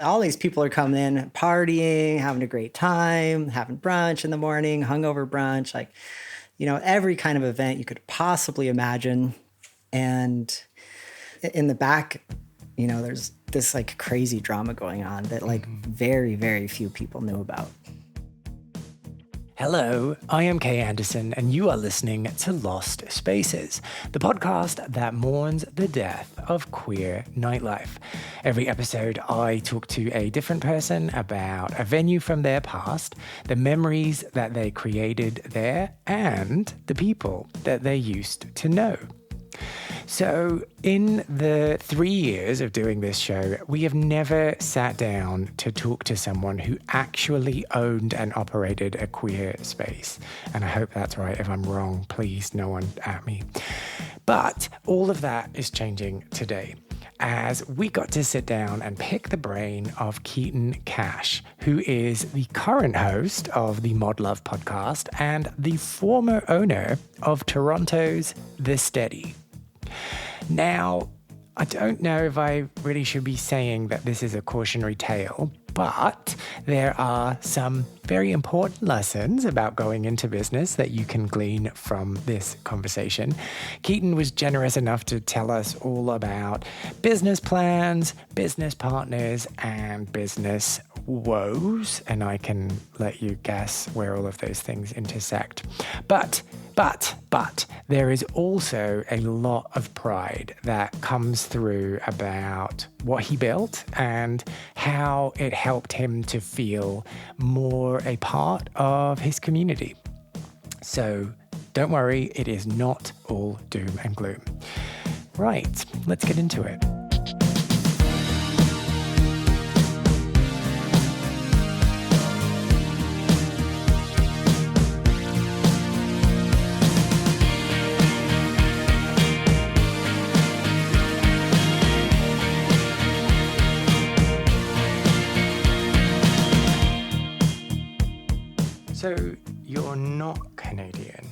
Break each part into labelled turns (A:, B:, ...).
A: All these people are coming in, partying, having a great time, having brunch in the morning, hungover brunch, like, every kind of event you could possibly imagine. And in the back, there's this like crazy drama going on that like very, very few people knew about.
B: Hello, I am Kay Anderson, and you are listening to Lost Spaces, the podcast that mourns the death of queer nightlife. Every episode, I talk to a different person about a venue from their past, the memories that they created there, and the people that they used to know. So, in the 3 years of doing this show, we have never sat down to talk to someone who actually owned and operated a queer space. And I hope that's right. If I'm wrong, please, no one at me. But all of that is changing today, as we got to sit down and pick the brain of Keaton Kash, who is the current host of the Mod Love podcast and the former owner of Toronto's The Steady. Now, I don't know if I really should be saying that this is a cautionary tale, but there are some very important lessons about going into business that you can glean from this conversation. Keaton was generous enough to tell us all about business plans, business partners, and business woes, and I can let you guess where all of those things intersect. But there is also a lot of pride that comes through about what he built and how it helped him to feel more a part of his community. So don't worry, it is not all doom and gloom. Right, let's get into it. So you're not Canadian?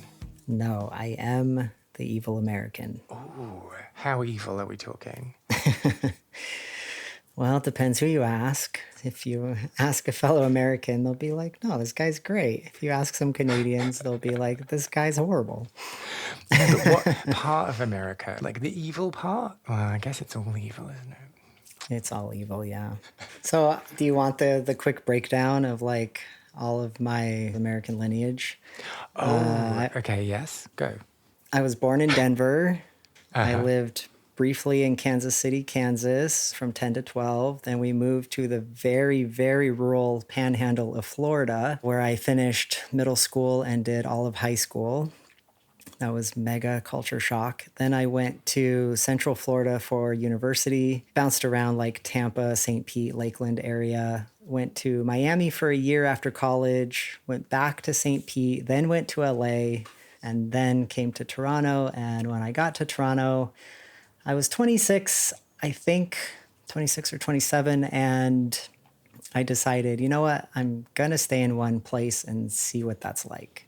A: No, I am the evil American.
B: Oh, how evil are we talking?
A: Well, it depends who you ask. If you ask a fellow American, they'll be like, no, this guy's great. If you ask some Canadians, they'll be like, this guy's horrible.
B: No, but what part of America? Like the evil part? Well, I guess it's all evil, isn't it?
A: It's all evil, yeah. So do you want the quick breakdown of like all of my American lineage?
B: Okay, yes, go.
A: I was born in Denver. I
B: Uh-huh.
A: lived briefly in Kansas City, Kansas from 10 to 12. Then we moved to the very, very rural panhandle of Florida, where I finished middle school and did all of high school. That was mega culture shock. Then I went to Central Florida for university, bounced around like Tampa, St. Pete, Lakeland area, went to Miami for a year after college, went back to St. Pete, then went to LA, and then came to Toronto. And when I got to Toronto, I was 26, I think, 26 or 27, and I decided, you know what, I'm going to stay in one place and see what that's like.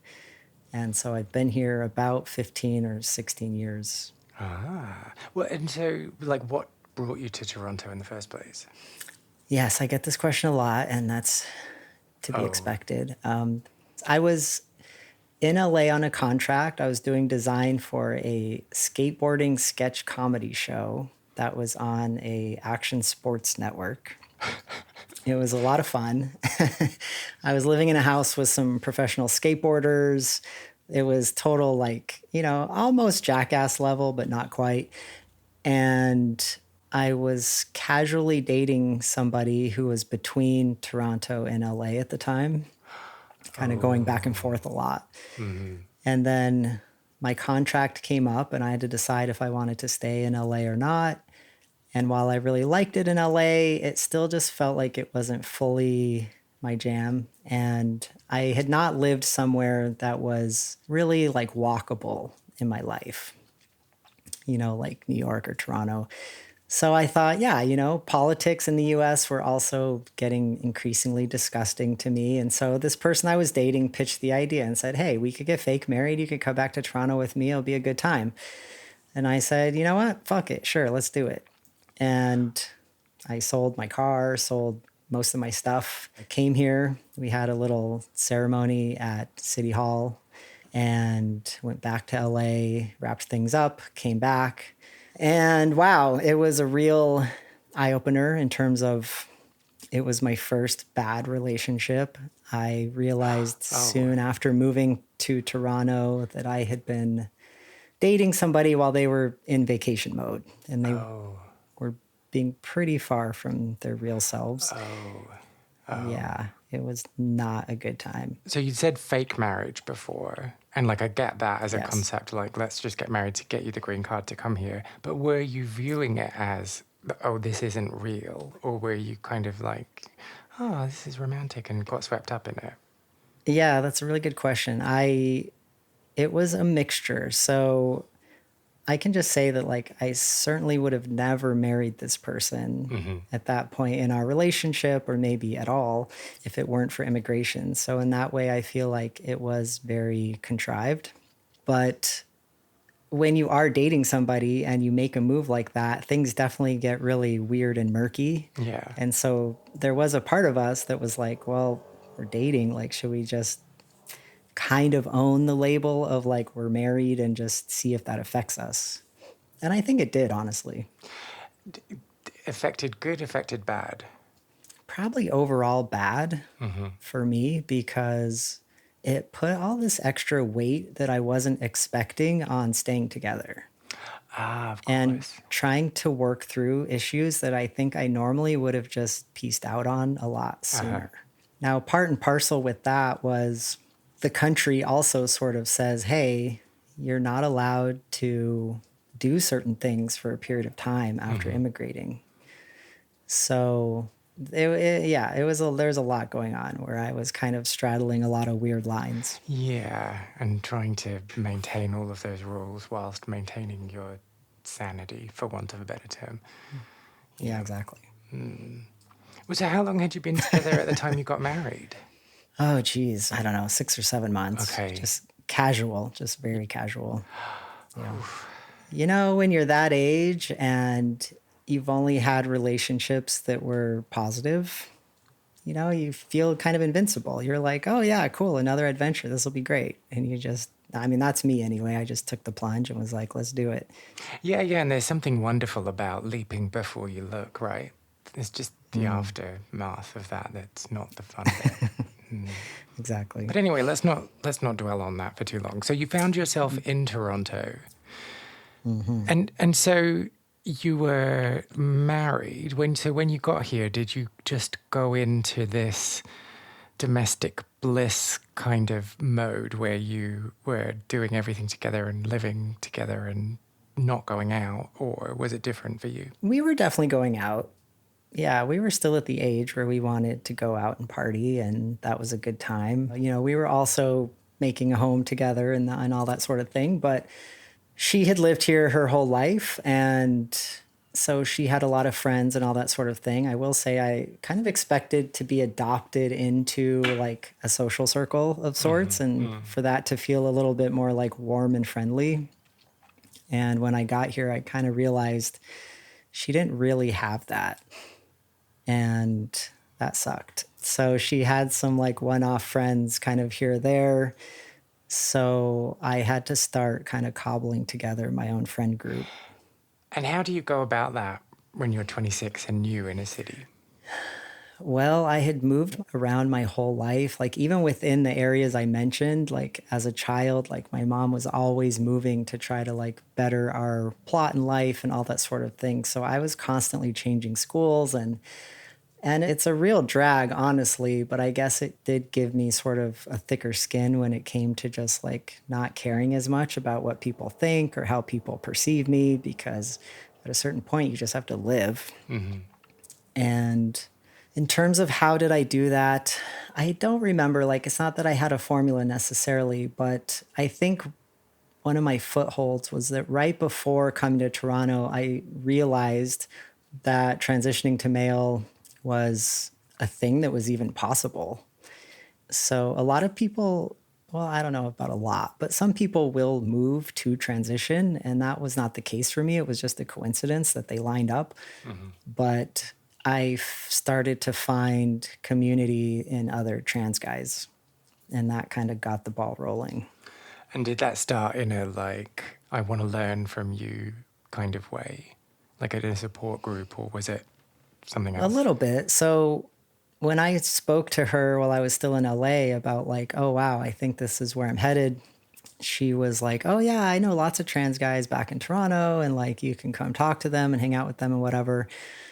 A: And so I've been here about 15 or 16 years.
B: Well, and so, like, what brought you to Toronto in the first place?
A: Yes, I get this question a lot, and that's to be expected. I was in LA on a contract. I was doing design for a skateboarding sketch comedy show that was on a action sports network. It was a lot of fun. I was living in a house with some professional skateboarders. It was total, like, almost Jackass level, but not quite. And I was casually dating somebody who was between Toronto and LA at the time, kind of going back and forth a lot.
B: Mm-hmm.
A: And then my contract came up and I had to decide if I wanted to stay in LA or not. And while I really liked it in LA, it still just felt like it wasn't fully my jam. And I had not lived somewhere that was really like walkable in my life, like New York or Toronto. So I thought, yeah, politics in the US were also getting increasingly disgusting to me. And so this person I was dating pitched the idea and said, hey, we could get fake married. You could come back to Toronto with me. It'll be a good time. And I said, you know what? Fuck it. Sure, let's do it. And I sold my car, sold most of my stuff. I came here. We had a little ceremony at City Hall and went back to LA, wrapped things up, came back. And wow, it was a real eye opener in terms of it was my first bad relationship. I realized soon after moving to Toronto that I had been dating somebody while they were in vacation mode and they were being pretty far from their real selves. Yeah, it was not a good time.
B: So you said fake marriage before, and like I get that as a
A: Yes.
B: concept, like let's just get married to get you the green card to come here. But were you viewing it as, oh, this isn't real? Or were you kind of like, oh, this is romantic and got swept up in it?
A: Yeah, that's a really good question. It was a mixture. So I can just say that like I certainly would have never married this person at that point in our relationship or maybe at all if it weren't for immigration. So in that way I feel like it was very contrived. But when you are dating somebody and you make a move like that, things definitely get really weird and murky.
B: Yeah.
A: And so there was a part of us that was like, well, we're dating, like should we just kind of own the label of like we're married and just see if that affects us. And I think it did, honestly.
B: Affected good, affected bad?
A: Probably overall bad for me because it put all this extra weight that I wasn't expecting on staying together
B: Of
A: and
B: course.
A: trying to work through issues that I think I normally would have just pieced out on a lot sooner. Now, part and parcel with that was the country also sort of says, hey, you're not allowed to do certain things for a period of time after immigrating. So there's a lot going on where I was kind of straddling a lot of weird lines.
B: Yeah, and trying to maintain all of those rules whilst maintaining your sanity, for want of a better term.
A: Yeah, exactly.
B: So how long had you been together at the time you got married?
A: Oh, geez. I don't know, 6 or 7 months.
B: Okay.
A: Just casual, just very casual. Yeah. You know, when you're that age and you've only had relationships that were positive, you know, you feel kind of invincible. You're like, oh, yeah, cool, another adventure. This will be great. And you just, I mean, that's me anyway. I just took the plunge and was like, let's do it.
B: Yeah, and there's something wonderful about leaping before you look, right? It's just the aftermath of that that's not the fun bit.
A: Exactly.
B: But anyway, let's not dwell on that for too long. So you found yourself in Toronto. And so you were married. When you got here, did you just go into this domestic bliss kind of mode where you were doing everything together and living together and not going out, or was it different for you?
A: We were definitely going out. Yeah, we were still at the age where we wanted to go out and party, and that was a good time. You know, we were also making a home together and all that sort of thing, but she had lived here her whole life, and so she had a lot of friends and all that sort of thing. I will say I kind of expected to be adopted into like a social circle of sorts and for that to feel a little bit more like warm and friendly. And when I got here, I kind of realized she didn't really have that. And that sucked. So she had some like one-off friends kind of here or there. So I had to start kind of cobbling together my own friend group.
B: And how do you go about that when you're 26 and new in a city?
A: Well, I had moved around my whole life, like even within the areas I mentioned, like as a child, like my mom was always moving to try to like better our plot in life and all that sort of thing. So I was constantly changing schools and it's a real drag, honestly, but I guess it did give me sort of a thicker skin when it came to just like not caring as much about what people think or how people perceive me, because at a certain point you just have to live. And in terms of how did I do that, I don't remember. Like, it's not that I had a formula necessarily, but I think one of my footholds was that right before coming to Toronto, I realized that transitioning to male was a thing that was even possible. So a lot of people, well, I don't know about a lot, but some people will move to transition. And that was not the case for me. It was just a coincidence that they lined up. But started to find community in other trans guys, and that kind of got the ball rolling.
B: And did that start in a like, I want to learn from you kind of way? Like in a support group, or was it something
A: A
B: else?
A: little bit. So when I spoke to her while I was still in LA about like, oh wow, I think this is where I'm headed, she was like, oh yeah, I know lots of trans guys back in Toronto, and like you can come talk to them and hang out with them and whatever.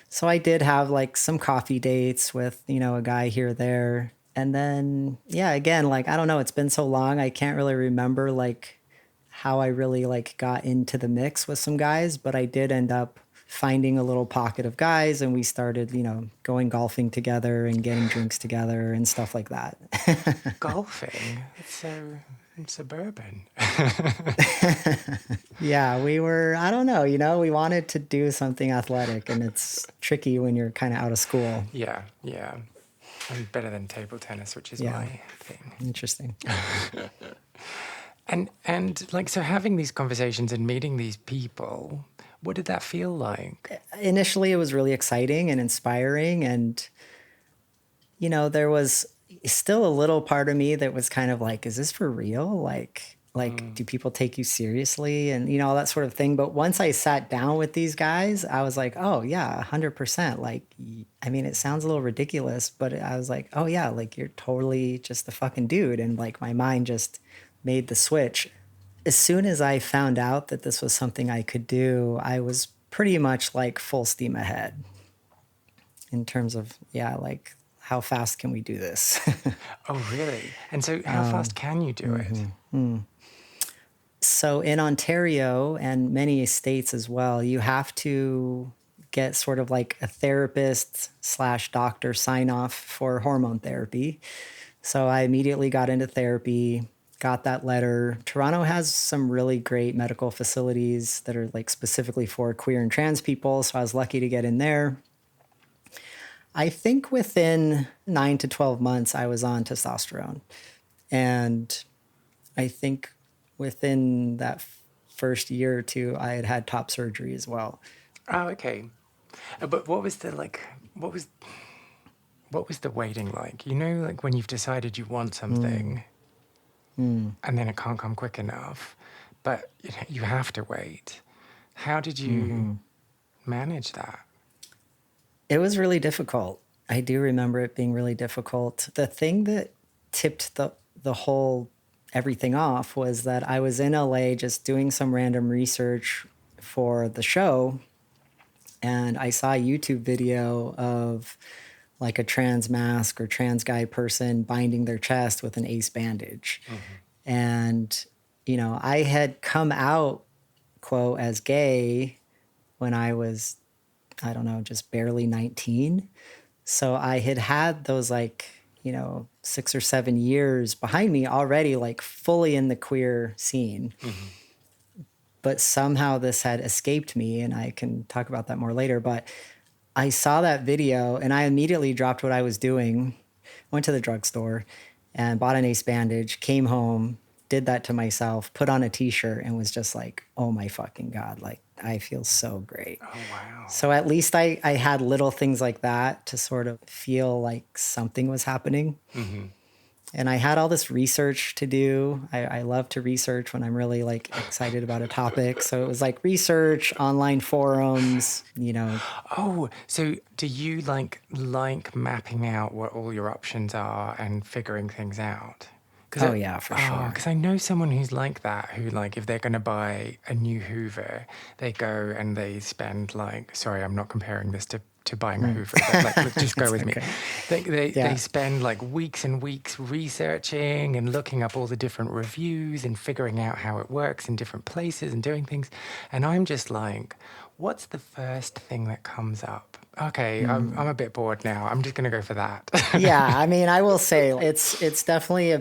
A: So I did have like some coffee dates with, a guy here or there. And then yeah, again, like I don't know, it's been so long, I can't really remember like how I really like got into the mix with some guys, but I did end up finding a little pocket of guys, and we started, going golfing together and getting drinks together and stuff like that.
B: Golfing? It's so suburban.
A: Yeah, I don't know, we wanted to do something athletic, and it's tricky when you're kind of out of school.
B: Yeah, yeah. And better than table tennis, which is
A: Yeah,
B: my thing.
A: interesting.
B: And like, so having these conversations and meeting these people, what did that feel like?
A: Initially, it was really exciting and inspiring. And, there was still a little part of me that was kind of like, is this for real? Like, do people take you seriously? And, all that sort of thing. But once I sat down with these guys, I was like, oh, yeah, 100%. Like, I mean, it sounds a little ridiculous, but I was like, oh, yeah, like you're totally just a fucking dude. And like my mind just made the switch. As soon as I found out that this was something I could do, I was pretty much like full steam ahead in terms of, yeah, like how fast can we do this?
B: Oh, really? And so how fast can you do it?
A: So in Ontario and many states as well, you have to get sort of like a therapist slash doctor sign off for hormone therapy. So I immediately got into therapy, got that letter. Toronto has some really great medical facilities that are like specifically for queer and trans people. So I was lucky to get in there. I think within 9 to 12 months, I was on testosterone. And I think within that first year or two, I had had top surgery as well.
B: Oh, okay. But what was the like? What was the waiting like? You know, like when you've decided you want something, and then it can't come quick enough, but you have to wait. How did you manage that?
A: It was really difficult. I do remember it being really difficult. The thing that tipped the whole everything off was that I was in LA just doing some random research for the show, and I saw a YouTube video of like a trans mask or trans guy person binding their chest with an ace bandage. And, I had come out, quote, as gay when I was, I don't know, just barely 19. So I had had those like, 6 or 7 years behind me already, like fully in the queer scene. But somehow this had escaped me, and I can talk about that more later. But I saw that video and I immediately dropped what I was doing, went to the drugstore and bought an ace bandage, came home, did that to myself, put on a t-shirt, and was just like, oh my fucking God, like I feel so great.
B: Oh, wow.
A: So at least I had little things like that to sort of feel like something was happening. And I had all this research to do. I love to research when I'm really like excited about a topic. So it was like research, online forums,
B: Oh, so do you like mapping out what all your options are and figuring things out?
A: Oh, yeah, for sure.
B: Because I know someone who's like that, who like if they're going to buy a new Hoover, they go and they spend like, sorry, I'm not comparing this to buying a Hoover, but like, let's just go with me. They spend like weeks and weeks researching and looking up all the different reviews and figuring out how it works in different places and doing things. And I'm just like, what's the first thing that comes up? Okay, I'm a bit bored now. I'm just going to go for that.
A: Yeah, I mean, I will say it's definitely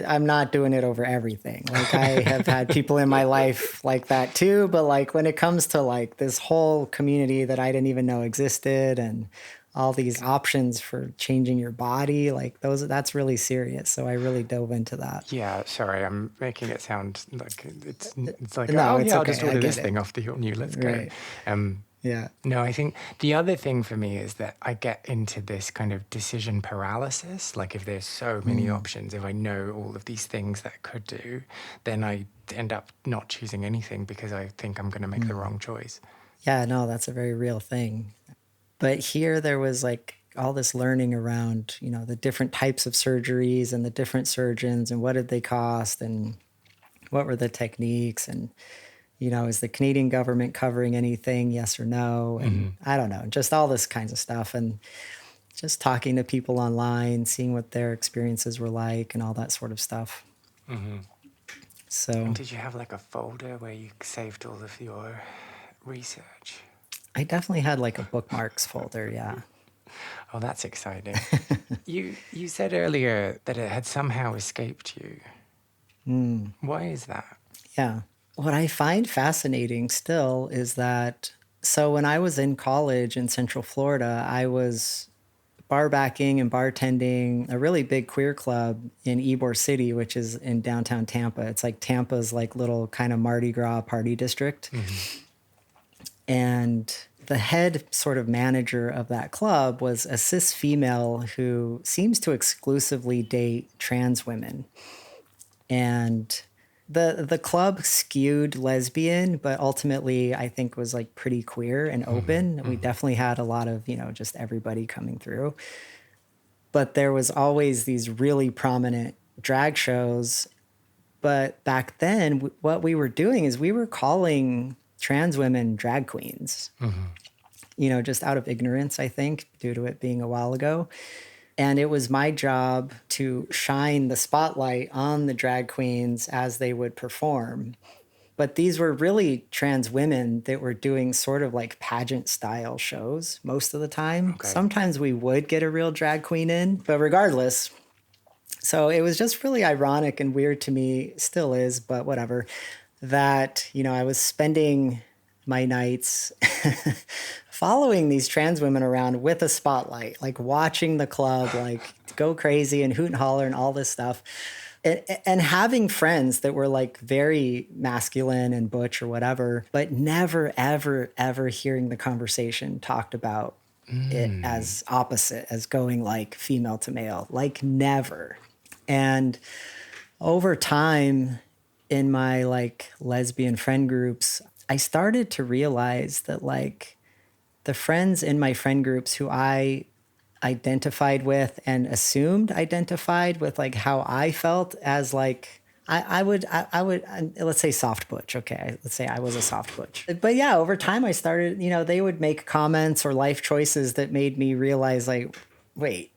A: I'm not doing it over everything. Like I have had people in my life like that too, but like when it comes to like this whole community that I didn't even know existed and all these options for changing your body, like that's really serious. So I really dove into that.
B: Yeah, sorry, I'm making it sound like it's like,
A: No,
B: oh
A: it's
B: yeah, I'll
A: okay.
B: just
A: I
B: order
A: get
B: this
A: it.
B: thing off the new. Let's go.
A: Right. Yeah.
B: No, I think the other thing for me is that I get into this kind of decision paralysis. Like if there's so many
A: Mm.
B: options, if I know all of these things that I could do, then I end up not choosing anything because I think I'm going to make the
A: Mm.
B: wrong choice.
A: Yeah, no, that's a very real thing. But here there was like all this learning around, the different types of surgeries and the different surgeons and what did they cost and what were the techniques and, is the Canadian government covering anything? Yes or no? And
B: Hmm.
A: I don't know, just all this kinds of stuff. And just talking to people online, seeing what their experiences were like and all that sort of stuff.
B: Hmm. And
A: So
B: did you have like a folder where you saved all of your research?
A: I definitely had like a bookmarks folder. Yeah.
B: Oh, that's exciting. You said earlier that it had somehow escaped you.
A: Mm,
B: Why is that?
A: yeah. What I find fascinating still is that so when I was in college in Central Florida, I was bar backing and bartending a really big queer club in Ybor City, which is in downtown Tampa. It's like Tampa's like little kind of Mardi Gras party district.
B: Hmm.
A: And the head sort of manager of that club was a cis female who seems to exclusively date trans women. And the club skewed lesbian, but ultimately I think was like pretty queer and
B: Hmm.
A: open. We
B: Hmm.
A: definitely had a lot of, just everybody coming through. But there was always these really prominent drag shows. But back then, what we were doing is we were calling trans women drag queens,
B: Hmm.
A: just out of ignorance, I think, due to it being a while ago. And it was my job to shine the spotlight on the drag queens as they would perform. But these were really trans women that were doing sort of like pageant style shows most of the time.
B: Okay.
A: Sometimes we would get a real drag queen in, but regardless. So it was just really ironic and weird to me, still is, but whatever, that, I was spending my nights following these trans women around with a spotlight, like watching the club, like go crazy and hoot and holler and all this stuff. And having friends that were like very masculine and butch or whatever, but never, ever, ever hearing the conversation talked about it
B: Mm.
A: as opposite, as going like female to male, like never. And over time in my like lesbian friend groups, I started to realize that like the friends in my friend groups who I identified with and assumed identified with like how I felt as like let's say soft butch. Okay. Let's say I was a soft butch. But yeah, over time I started, they would make comments or life choices that made me realize like, wait,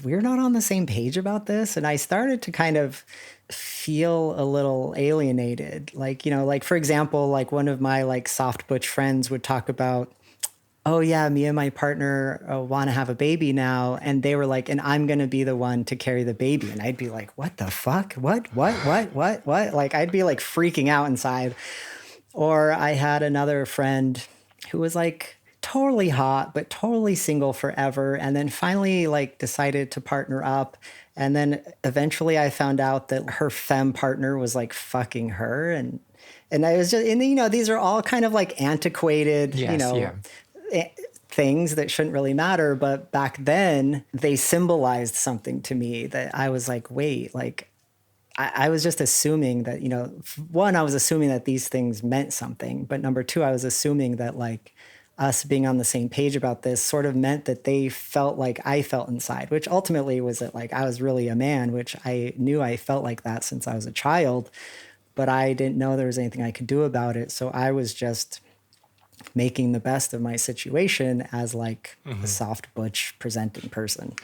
A: we're not on the same page about this. And I started to kind of feel a little alienated. Like, like for example, like one of my like soft butch friends would talk about, oh yeah, me and my partner want to have a baby now. And they were like, and I'm going to be the one to carry the baby. And I'd be like, what the fuck? What? Like I'd be like freaking out inside. Or I had another friend who was like totally hot, but totally single forever. And then finally, like, decided to partner up. And then eventually I found out that her femme partner was like fucking her. And I was just, and these are all kind of like antiquated,
B: Yes, yeah.
A: things that shouldn't really matter. But back then, they symbolized something to me that I was like, wait, like, I was just assuming that, one, I was assuming that these things meant something. But number two, I was assuming that like us being on the same page about this sort of meant that they felt like I felt inside, which ultimately was that like I was really a man, which I knew I felt like that since I was a child, but I didn't know there was anything I could do about it. So I was just making the best of my situation as like a
B: Hmm.
A: soft butch presenting person.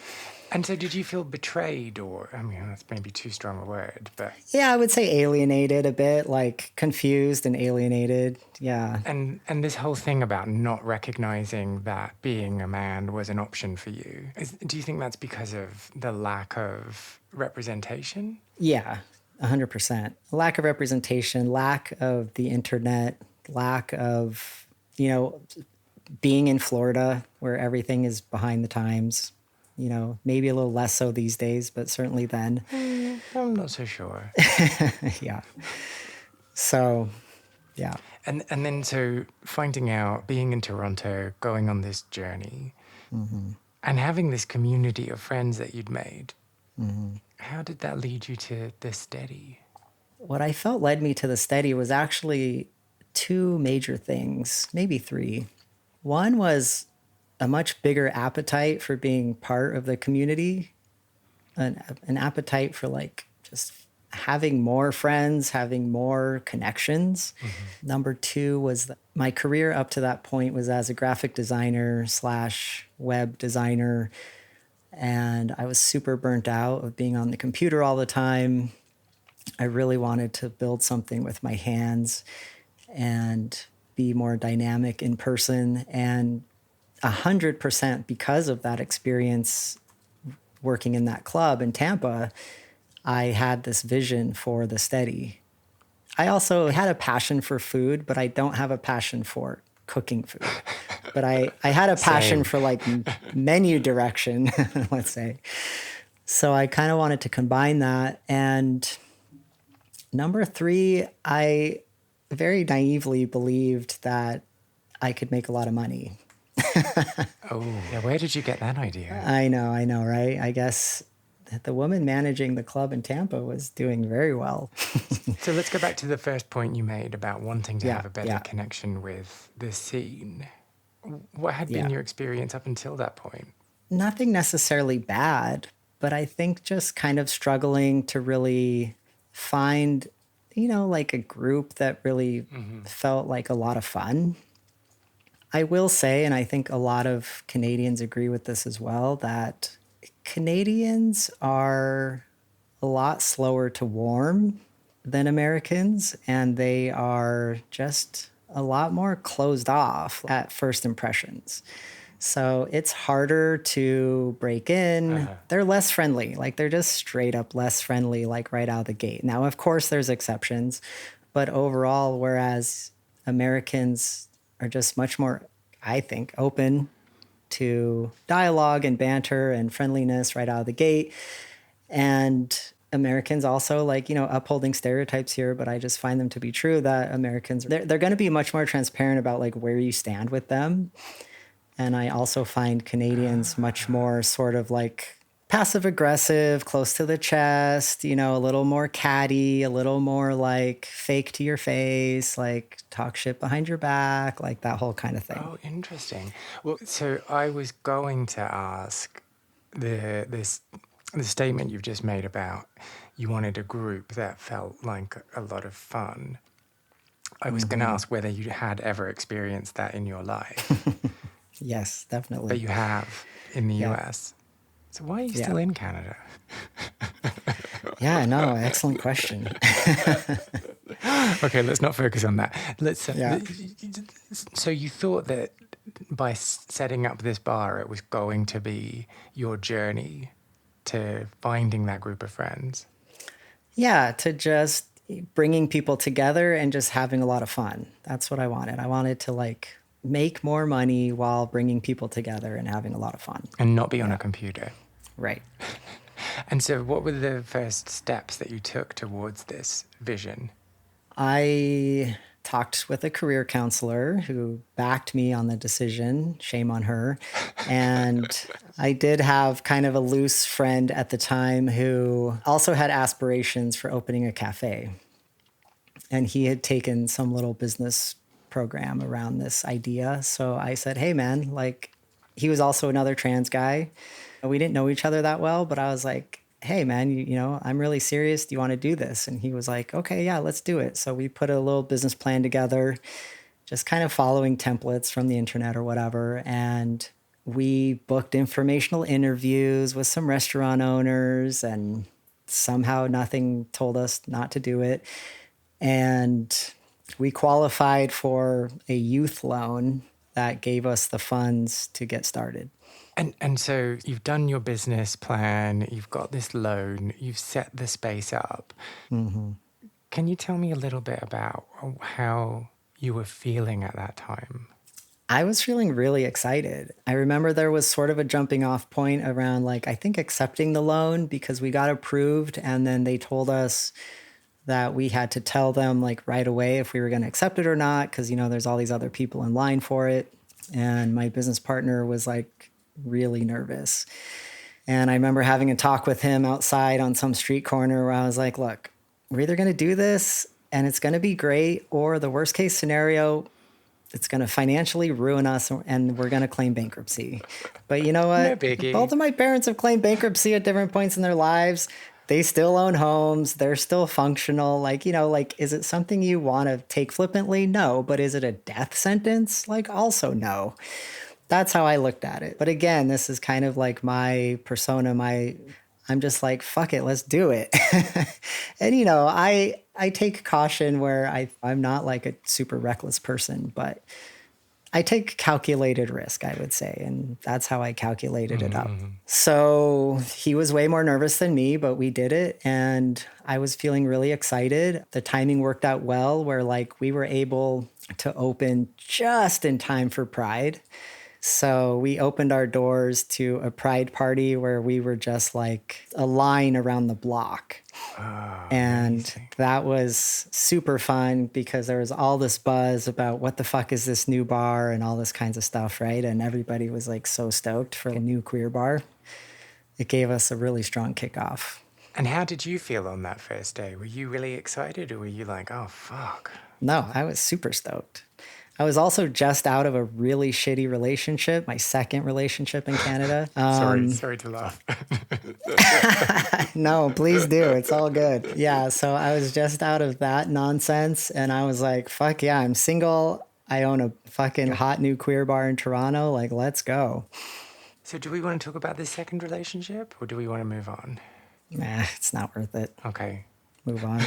B: And so did you feel betrayed, or, I mean, that's maybe too strong a word, but
A: Yeah, I would say alienated a bit, like confused and alienated. Yeah.
B: and this whole thing about not recognizing that being a man was an option for you, do you think that's because of the lack of representation?
A: Yeah, 100%. Lack of representation, lack of the internet, lack of, you know, being in Florida where everything is behind the times, maybe a little less so these days, but certainly then.
B: I'm not so sure.
A: Yeah. So, yeah.
B: And then so finding out, being in Toronto, going on this journey, and having this community of friends that you'd made, how did that lead you to the steady?
A: What I felt led me to the steady was actually two major things, maybe three. One was a much bigger appetite for being part of the community, an appetite for like just having more friends, having more connections. Number two was that my career up to that point was as a graphic designer slash web designer. And I was super burnt out of being on the computer all the time. I really wanted to build something with my hands and be more dynamic in person. And 100% because of that experience working in that club in Tampa, I had this vision for the steady. I also had a passion for food, but I don't have a passion for cooking food. But I had a passion
B: Same.
A: for like menu direction, let's say. So I kind of wanted to combine that. And number three, I very naively believed that I could make a lot of money.
B: Oh, yeah. Where did you get that idea?
A: I know, right? I guess that the woman managing the club in Tampa was doing very well.
B: So let's go back to the first point you made about wanting to
A: Yeah,
B: have a better
A: yeah.
B: connection with the scene. What had been
A: Yeah.
B: your experience up until that point?
A: Nothing necessarily bad, but I think just kind of struggling to really find, like a group that really felt like a lot of fun. I will say, and I think a lot of Canadians agree with this as well, that Canadians are a lot slower to warm than Americans, and they are just a lot more closed off at first impressions. So it's harder to break in. They're less friendly. Like they're just straight up less friendly, like right out of the gate. Now, of course, there's exceptions, but overall, whereas Americans are just much more, I think, open to dialogue and banter and friendliness right out of the gate. And Americans also like, upholding stereotypes here, but I just find them to be true that Americans, they're going to be much more transparent about like where you stand with them. And I also find Canadians much more sort of like passive aggressive, close to the chest, a little more catty, a little more like fake to your face, like talk shit behind your back, like that whole kind of thing.
B: Oh, interesting. Well, so I was going to ask the statement you've just made about you wanted a group that felt like a lot of fun. I was going to ask whether you had ever experienced that in your life,
A: Yes, definitely.
B: but you have in the
A: Yeah.
B: US. So why are you
A: Yeah.
B: still in Canada?
A: Yeah, no, excellent question.
B: Okay, let's not focus on that.
A: Yeah.
B: So you thought that by setting up this bar, it was going to be your journey to finding that group of friends.
A: Yeah, to just bringing people together and just having a lot of fun. That's what I wanted. I wanted to like make more money while bringing people together and having a lot of fun.
B: And not be on a computer.
A: Right.
B: And so what were the first steps that you took towards this vision?
A: I talked with a career counselor who backed me on the decision. Shame on her. And I did have kind of a loose friend at the time who also had aspirations for opening a cafe. And he had taken some little business program around this idea. So I said, hey, man, like, he was also another trans guy. We didn't know each other that well, but I was like, hey, man, I'm really serious. Do you want to do this? And he was like, okay, yeah, let's do it. So we put a little business plan together, just kind of following templates from the internet or whatever. And we booked informational interviews with some restaurant owners, and somehow nothing told us not to do it. And we qualified for a youth loan that gave us the funds to get started.
B: And so you've done your business plan, you've got this loan, you've set the space up. Can you tell me a little bit about how you were feeling at that time?
A: I was feeling really excited. I remember there was sort of a jumping off point around like, I think accepting the loan because we got approved, and then they told us that we had to tell them like right away if we were going to accept it or not, because, there's all these other people in line for it. And my business partner was like really nervous. And I remember having a talk with him outside on some street corner where I was like, look, we're either going to do this and it's going to be great, or the worst case scenario, it's going to financially ruin us and we're going to claim bankruptcy. But you know
B: No
A: what? Both
B: biggie.
A: of my parents have claimed bankruptcy at different points in their lives. They still own homes. They're still functional. Is it something you want to take flippantly? No. But is it a death sentence? Also no. That's how I looked at it. But again, this is kind of like my persona, I'm just like, fuck it, let's do it. And I take caution where I'm not like a super reckless person, but I take calculated risk, I would say. And that's how I calculated it up. So he was way more nervous than me, but we did it. And I was feeling really excited. The timing worked out well, where we were able to open just in time for Pride. So we opened our doors to a Pride party where we were just like a line around the block.
B: Oh,
A: And
B: amazing.
A: that was super fun because there was all this buzz about what the fuck is this new bar and all this kinds of stuff, right? And everybody was like so stoked for a new queer bar. It gave us a really strong kickoff.
B: And how did you feel on that first day? Were you really excited, or were you like, oh, fuck?
A: No, I was super stoked. I was also just out of a really shitty relationship, my second relationship in Canada.
B: Sorry to laugh.
A: No, please do. It's all good. Yeah, so I was just out of that nonsense and I was like, fuck yeah, I'm single. I own a fucking hot new queer bar in Toronto. Like, let's go.
B: So do we want to talk about this second relationship, or do we want to move on?
A: Nah, it's not worth it.
B: Okay.
A: Move on.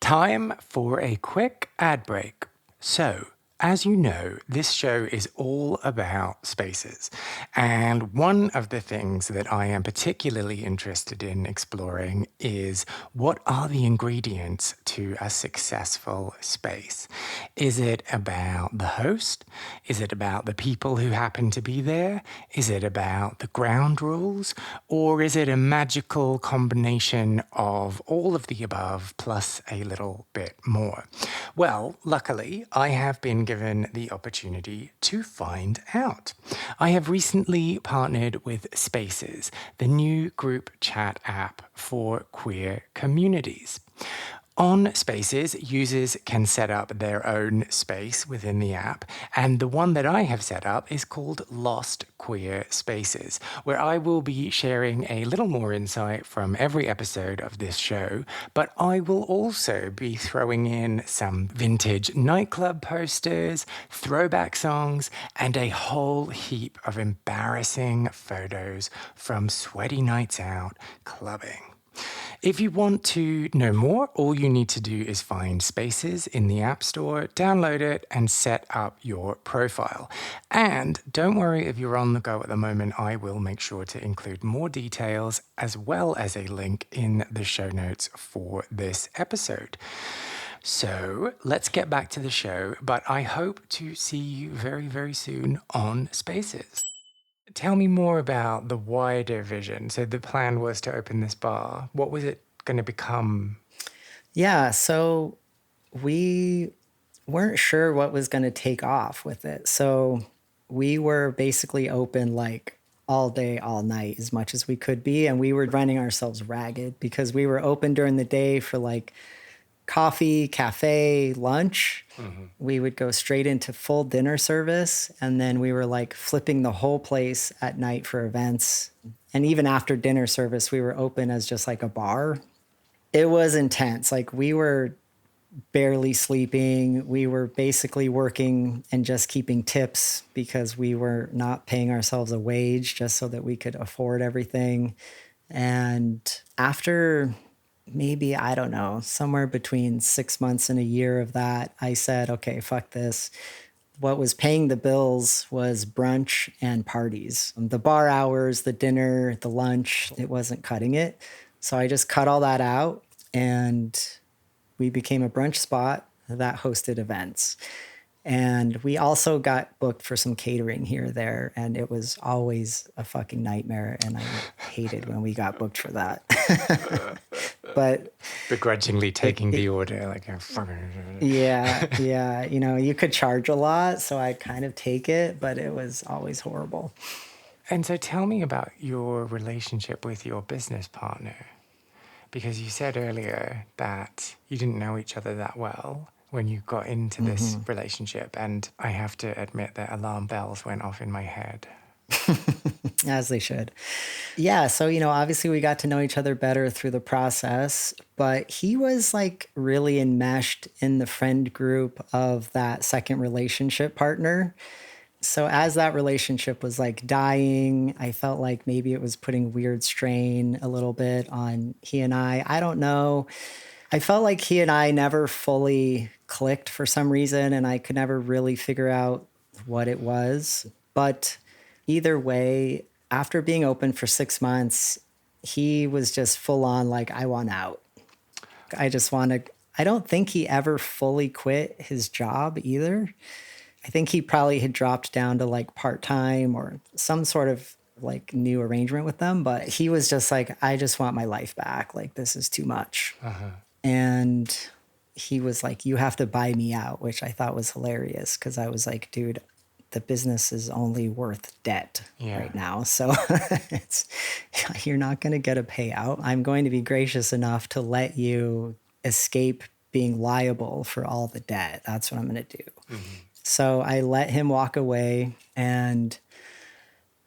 B: Time for a quick ad break. So, as you know, this show is all about spaces. And one of the things that I am particularly interested in exploring is, what are the ingredients to a successful space? Is it about the host? Is it about the people who happen to be there? Is it about the ground rules? Or is it a magical combination of all of the above plus a little bit more? Well, luckily, I have been given the opportunity to find out. I have recently partnered with Spaces, the new group chat app for queer communities. On Spaces, users can set up their own space within the app, and the one that I have set up is called Lost Queer Spaces, where I will be sharing a little more insight from every episode of this show, but I will also be throwing in some vintage nightclub posters, throwback songs, and a whole heap of embarrassing photos from sweaty nights out clubbing. If you want to know more, all you need to do is find Spaces in the App Store, download it, and set up your profile. And don't worry if you're on the go at the moment, I will make sure to include more details as well as a link in the show notes for this episode. So let's get back to the show, but I hope to see you very, very soon on Spaces. Tell me more about the wider vision. So the plan was to open this bar. What was it going to become?
A: Yeah, so we weren't sure what was going to take off with it. So we were basically open like all day, all night, as much as we could be. And we were running ourselves ragged because we were open during the day for like coffee, cafe, lunch. We would go straight into full dinner service. And then we were like flipping the whole place at night for events. And even after dinner service, we were open as just like a bar. It was intense. Like we were barely sleeping. We were basically working and just keeping tips because we were not paying ourselves a wage just so that we could afford everything. And after maybe, I don't know, somewhere between 6 months and a year of that, I said, okay, fuck this. What was paying the bills was brunch and parties. The bar hours, the dinner, the lunch, it wasn't cutting it. So I just cut all that out and we became a brunch spot that hosted events. And we also got booked for some catering here or there. And it was always a fucking nightmare. And I hated when we got booked for that. But
B: Begrudgingly taking the order, like, oh, fuck.
A: yeah, you could charge a lot, so I kind of take it, but it was always horrible.
B: And so tell me about your relationship with your business partner, because you said earlier that you didn't know each other that well when you got into this relationship. And I have to admit that alarm bells went off in my head.
A: As they should. Yeah. So, obviously we got to know each other better through the process, but he was like really enmeshed in the friend group of that second relationship partner. So as that relationship was like dying, I felt like maybe it was putting weird strain a little bit on he and I. I don't know. I felt like he and I never fully clicked for some reason, and I could never really figure out what it was. But either way, after being open for 6 months, he was just full on like, I want out. I just want to. I don't think he ever fully quit his job either. I think he probably had dropped down to like part time or some sort of like new arrangement with them. But he was just like, I just want my life back. Like, this is too much. And he was like, you have to buy me out, which I thought was hilarious because I was like, dude, the business is only worth debt right now. So you're not going to get a payout. I'm going to be gracious enough to let you escape being liable for all the debt. That's what I'm going to do. So I let him walk away, and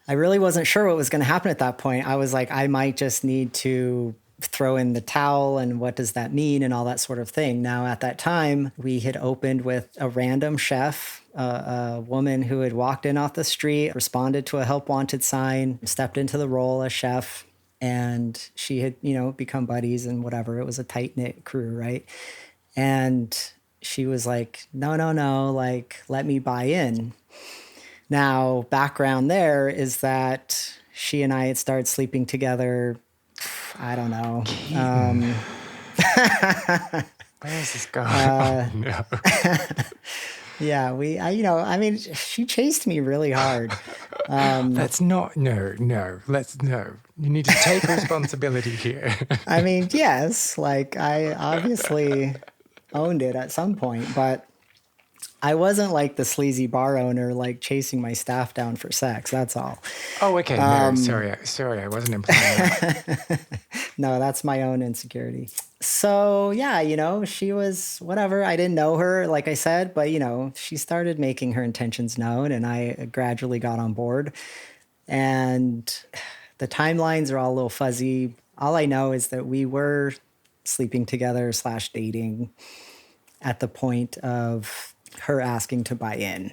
A: I really wasn't sure what was going to happen at that point. I was like, I might just need to throw in the towel, and what does that mean, and all that sort of thing. Now, at that time, we had opened with a random chef, a woman who had walked in off the street, responded to a help wanted sign, stepped into the role as chef, and she had, become buddies and whatever. It was a tight knit crew, right? And she was like, no, like, let me buy in. Now, background there is that she and I had started sleeping together. I don't know.
B: Where is this going? No.
A: Yeah, she chased me really hard.
B: Let's not, no. You need to take responsibility here.
A: I mean, yes, like I obviously owned it at some point, but I wasn't like the sleazy bar owner, like chasing my staff down for sex. That's all.
B: Oh, okay. No, sorry. I wasn't implying that.
A: No, that's my own insecurity. So yeah, she was whatever. I didn't know her, like I said, but she started making her intentions known, and I gradually got on board. And the timelines are all a little fuzzy. All I know is that we were sleeping together / dating at the point of her asking to buy in.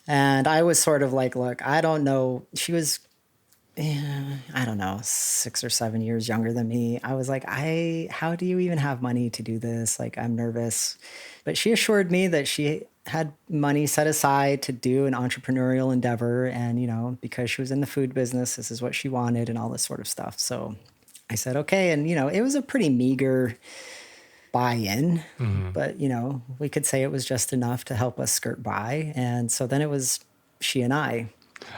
A: And I was sort of like, look, I don't know. She was, I don't know, 6 or 7 years younger than me. I was like, how do you even have money to do this? Like, I'm nervous. But she assured me that she had money set aside to do an entrepreneurial endeavor. And, because she was in the food business, this is what she wanted and all this sort of stuff. So I said, okay. And, it was a pretty meager buy-in, but we could say it was just enough to help us skirt by. And so then it was she and I.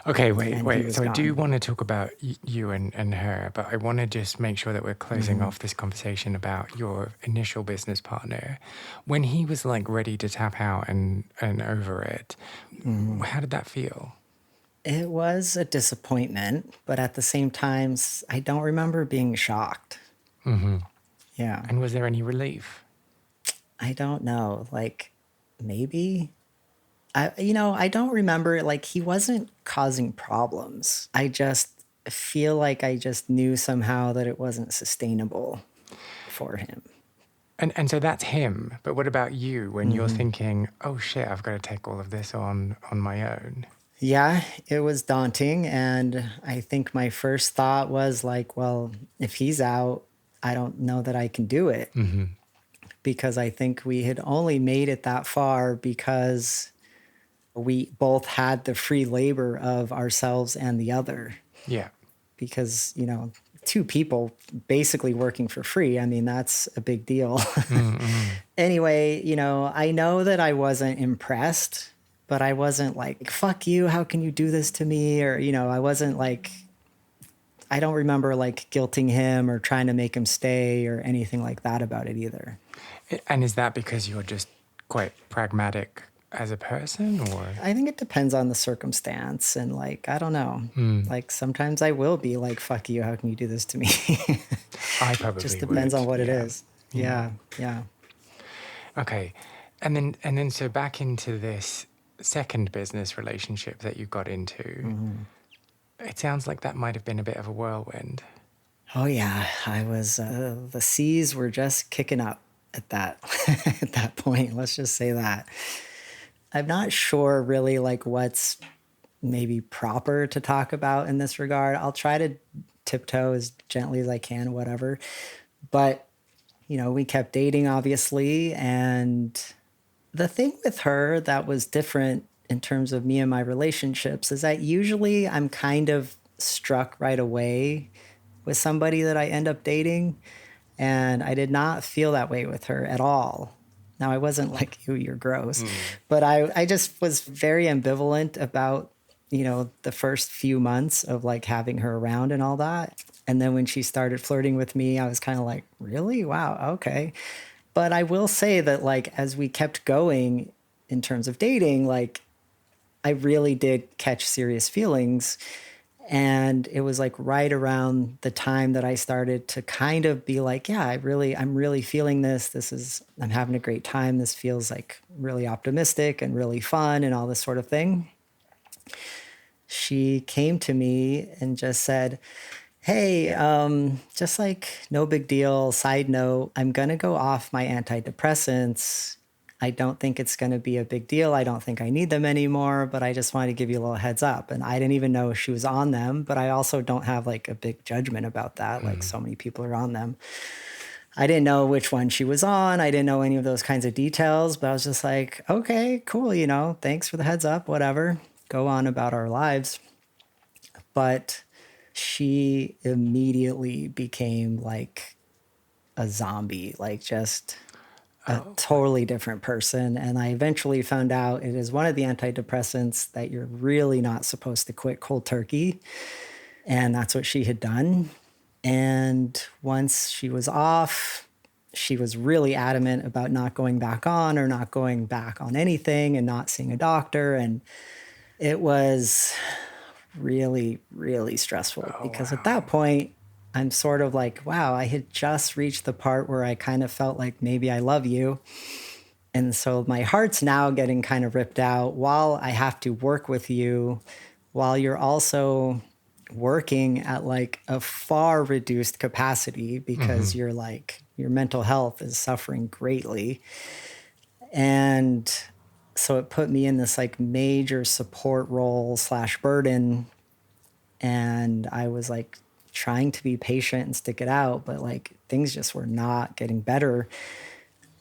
B: Okay, wait. So
A: gone.
B: I do want to talk about you and her, but I want to just make sure that we're closing off this conversation about your initial business partner. When he was like ready to tap out and over it, how did that feel?
A: It was a disappointment, but at the same time, I don't remember being shocked. Yeah.
B: And was there any relief?
A: I don't know. Like, maybe. I don't remember. Like, he wasn't causing problems. I just feel like I just knew somehow that it wasn't sustainable for him.
B: And so that's him. But what about you when you're thinking, oh shit, I've got to take all of this on my own?
A: Yeah, it was daunting. And I think my first thought was like, well, if he's out, I don't know that I can do it. Because I think we had only made it that far because we both had the free labor of ourselves and the other.
B: Yeah.
A: Because, two people basically working for free. I mean, that's a big deal. Anyway, I know that I wasn't impressed, but I wasn't like, fuck you, how can you do this to me? Or, I wasn't like I don't remember like guilting him or trying to make him stay or anything like that about it either.
B: And is that because you're just quite pragmatic as a person, or?
A: I think it depends on the circumstance. And like, I don't know. Like sometimes I will be like, fuck you, how can you do this to me?
B: I
A: Just
B: probably
A: depends
B: would.
A: on what it
B: Yeah.
A: is. Yeah. Yeah.
B: Okay. And then so back into this second business relationship that you got into. It sounds like that might have been a bit of a whirlwind.
A: Oh yeah. I was, the seas were just kicking up at that, at that point. Let's just say that. I'm not sure really like what's maybe proper to talk about in this regard. I'll try to tiptoe as gently as I can, whatever. But, you know, we kept dating, obviously. And the thing with her that was different in terms of me and my relationships is that usually I'm kind of struck right away with somebody that I end up dating. And I did not feel that way with her at all. Now, I wasn't like, "Ew, you're gross," but I just was very ambivalent about, you know, the first few months of like having her around and all that. And then when she started flirting with me, I was kind of like, really? Wow, okay. But I will say that, like, as we kept going in terms of dating, like, I really did catch serious feelings. And it was like right around the time that I started to kind of be like, yeah, I'm really feeling this. I'm having a great time. This feels like really optimistic and really fun and all this sort of thing. She came to me and just said, hey, just like no big deal. Side note, I'm going to go off my antidepressants. I don't think it's going to be a big deal. I don't think I need them anymore, but I just wanted to give you a little heads up. And I didn't even know she was on them, but I also don't have like a big judgment about that. Like so many people are on them. I didn't know which one she was on. I didn't know any of those kinds of details, but I was just like, okay, cool. You know, thanks for the heads up, whatever. Go on about our lives. But she immediately became like a zombie, like just a totally different person. And I eventually found out it is one of the antidepressants that you're really not supposed to quit cold turkey. And that's what she had done. And once she was off, she was really adamant about not going back on or not going back on anything and not seeing a doctor. And it was really, really stressful because at that point, I'm sort of like, wow, I had just reached the part where I kind of felt like maybe I love you. And so my heart's now getting kind of ripped out while I have to work with you, while you're also working at like a far reduced capacity because you're like, your mental health is suffering greatly. And so it put me in this like major support role / burden. And I was like trying to be patient and stick it out, but like things just were not getting better.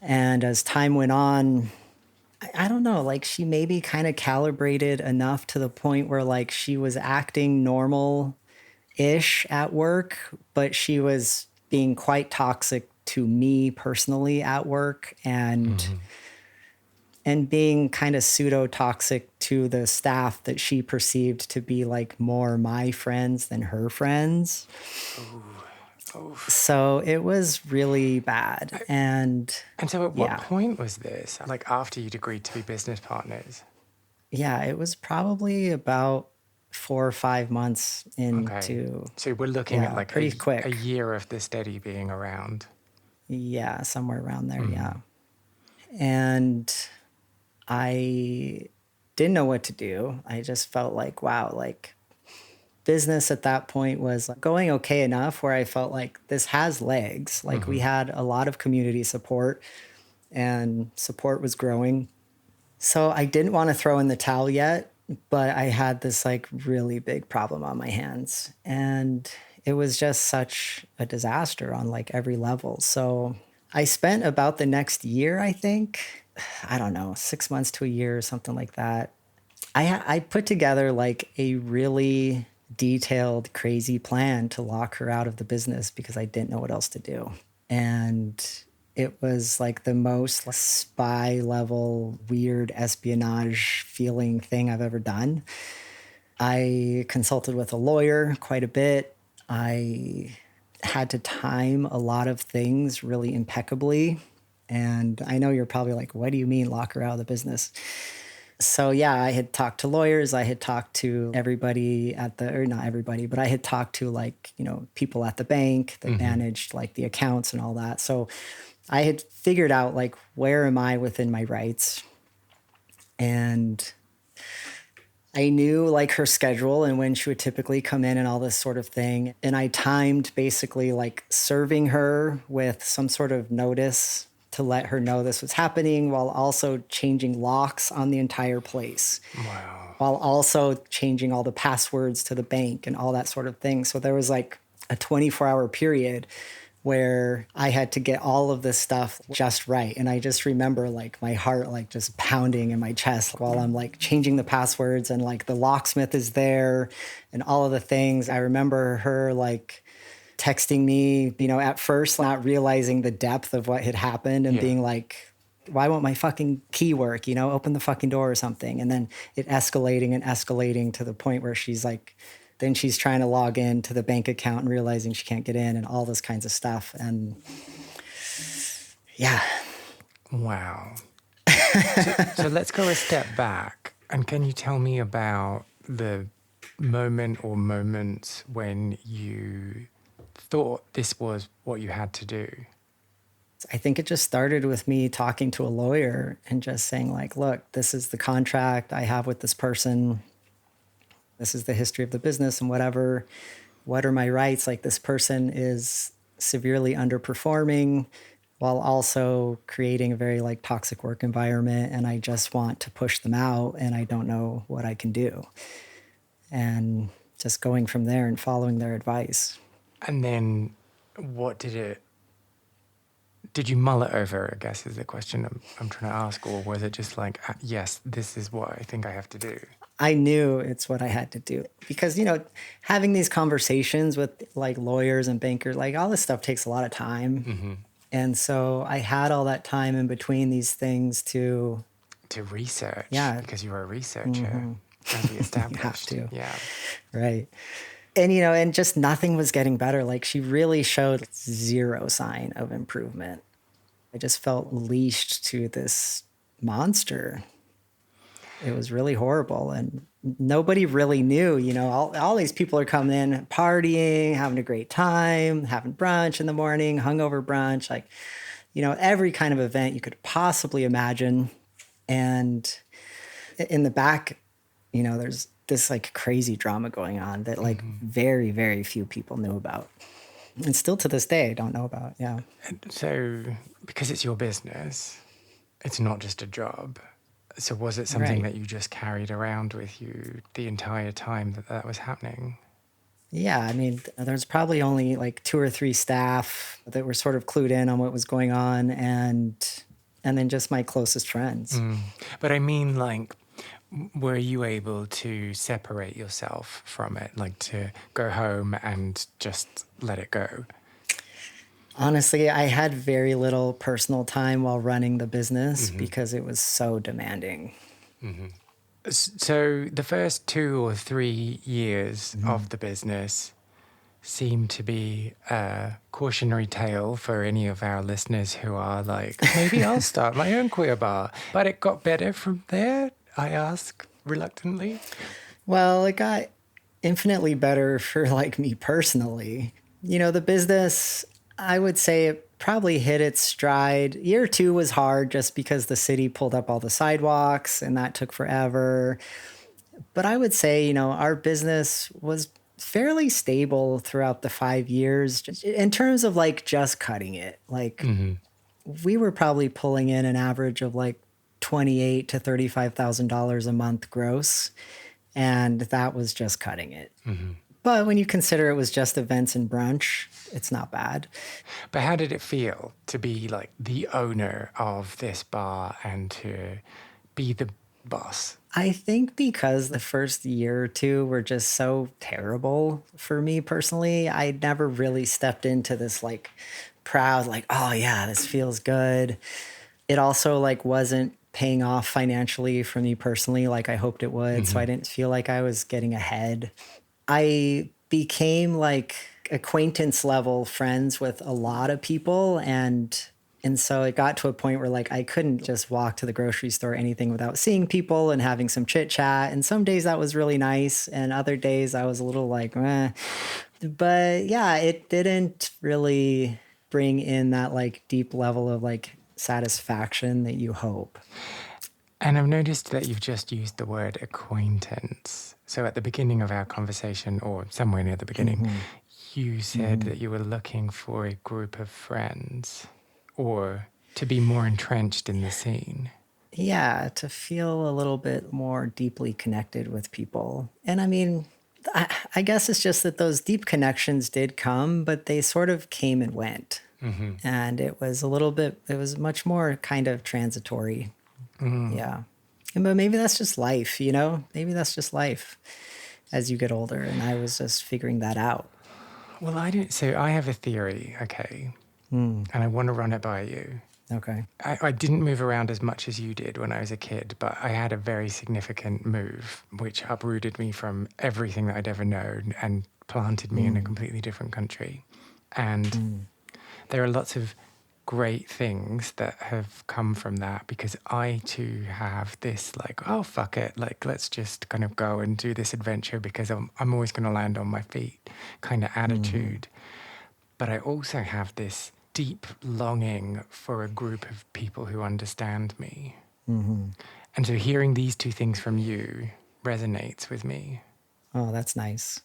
A: And as time went on, I don't know, like she maybe kind of calibrated enough to the point where like she was acting normal ish at work, but she was being quite toxic to me personally at work and being kind of pseudo toxic to the staff that she perceived to be like more my friends than her friends. So it was really bad. And
B: so at what
A: yeah,
B: point was this? Like after you'd agreed to be business partners?
A: yeah, it was probably about 4 or 5 months
B: Okay.
A: into,
B: So we're looking at
A: yeah,
B: like
A: pretty
B: a
A: quick.
B: year of the steady being around.
A: Yeah, somewhere around there. Yeah. And I didn't know what to do. I just felt like, wow, like business at that point was going okay enough where I felt like this has legs. Like we had a lot of community support and support was growing. So I didn't want to throw in the towel yet, but I had this like really big problem on my hands. And it was just such a disaster on like every level. So I spent about the next year, I think, I don't know, 6 months to a year or something like that. I put together like a really detailed, crazy plan to lock her out of the business because I didn't know what else to do. And it was like the most spy level, weird espionage feeling thing I've ever done. I consulted with a lawyer quite a bit. I had to time a lot of things really impeccably. And I know you're probably like, what do you mean lock her out of the business? So yeah, I had talked to lawyers. I had talked to everybody or not everybody, but I had talked to like, people at the bank that managed like the accounts and all that. So I had figured out like, where am I within my rights? And I knew like her schedule and when she would typically come in and all this sort of thing. And I timed basically like serving her with some sort of notice to let her know this was happening while also changing locks on the entire place.
B: Wow.
A: While also changing all the passwords to the bank and all that sort of thing. So there was like a 24-hour period where I had to get all of this stuff just right. And I just remember like my heart like just pounding in my chest while I'm like changing the passwords and like the locksmith is there and all of the things. I remember her like texting me, at first not realizing the depth of what had happened and being like, why won't my fucking key work? Open the fucking door or something. And then it escalating and escalating to the point where she's like, then she's trying to log in to the bank account and realizing she can't get in and all this kinds of stuff. And yeah.
B: Wow. So let's go a step back. And can you tell me about the moment or moments when you thought this was what you had to do?
A: I think it just started with me talking to a lawyer and just saying like, look, this is the contract I have with this person. This is the history of the business and whatever. What are my rights? Like this person is severely underperforming while also creating a very like toxic work environment. And I just want to push them out and I don't know what I can do. And just going from there and following their advice.
B: And then what did you mull it over, I guess is the question I'm trying to ask, or was it just like, yes, this is what I think I have to do?
A: I knew it's what I had to do because, having these conversations with like lawyers and bankers, like all this stuff takes a lot of time.
B: Mm-hmm.
A: And so I had all that time in between these things to
B: research.
A: Yeah.
B: Because you were a researcher, as we established.
A: You have to.
B: Yeah.
A: Right. And, and just nothing was getting better. Like she really showed zero sign of improvement. I just felt leashed to this monster. It was really horrible. And nobody really knew, all these people are coming in, partying, having a great time, having brunch in the morning, hungover brunch, like, every kind of event you could possibly imagine. And in the back, there's this like crazy drama going on that like very, very few people knew about. And still to this day, I don't know about. Yeah.
B: And so because it's your business, it's not just a job. So was it something that you just carried around with you the entire time that was happening?
A: Yeah, I mean, there's probably only like 2 or 3 staff that were sort of clued in on what was going on, and then just my closest friends.
B: But I mean, like, were you able to separate yourself from it, like to go home and just let it go?
A: Honestly, I had very little personal time while running the business because it was so demanding.
B: So the first 2 or 3 years of the business seem to be a cautionary tale for any of our listeners who are like, maybe I'll start my own queer bar. But it got better from there, I ask reluctantly.
A: Well, it got infinitely better for like me personally. The business, I would say it probably hit its stride. Year 2 was hard just because the city pulled up all the sidewalks and that took forever. But I would say, our business was fairly stable throughout the 5 years in terms of like just cutting it. Like we were probably pulling in an average of like $28,000 to $35,000 a month gross. And that was just cutting it. But when you consider it was just events and brunch, it's not bad.
B: But how did it feel to be like the owner of this bar and to be the boss?
A: I think because the first year or 2 were just so terrible for me personally, I never really stepped into this like proud, like, oh yeah, this feels good. It also like wasn't paying off financially for me personally like I hoped it would. So I didn't feel like I was getting ahead. I became like acquaintance level friends with a lot of people. And so it got to a point where like I couldn't just walk to the grocery store or anything without seeing people and having some chit chat. And some days that was really nice. And other days I was a little like, eh. But yeah, it didn't really bring in that like deep level of like satisfaction that you hope.
B: And I've noticed that you've just used the word acquaintance. So at the beginning of our conversation, or somewhere near the beginning, you said that you were looking for a group of friends or to be more entrenched in the scene.
A: Yeah, to feel a little bit more deeply connected with people. And I mean, I guess it's just that those deep connections did come, but they sort of came and went. And it was it was much more kind of transitory. Yeah. But maybe that's just life, you know? Maybe that's just life as you get older. And I was just figuring that out.
B: Well, so I have a theory, okay, and I want to run it by you.
A: Okay.
B: I didn't move around as much as you did when I was a kid, but I had a very significant move, which uprooted me from everything that I'd ever known and planted me in a completely different country. And there are lots of great things that have come from that because I too have this like, oh, fuck it. Like, let's just kind of go and do this adventure because I'm always going to land on my feet kind of attitude. But I also have this deep longing for a group of people who understand me. And so hearing these two things from you resonates with me.
A: Oh, that's nice.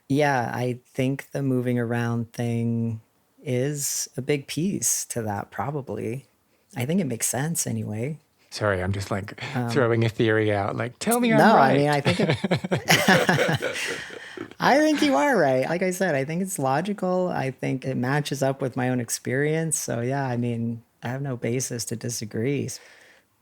A: Yeah, I think the moving around thing is a big piece to that, probably. I think it makes sense anyway.
B: Sorry, I'm just like throwing a theory out. Like, tell me I'm
A: No, I
B: right.
A: mean, I think I think you are right. Like I said, I think it's logical. I think it matches up with my own experience. So yeah, I mean, I have no basis to disagree.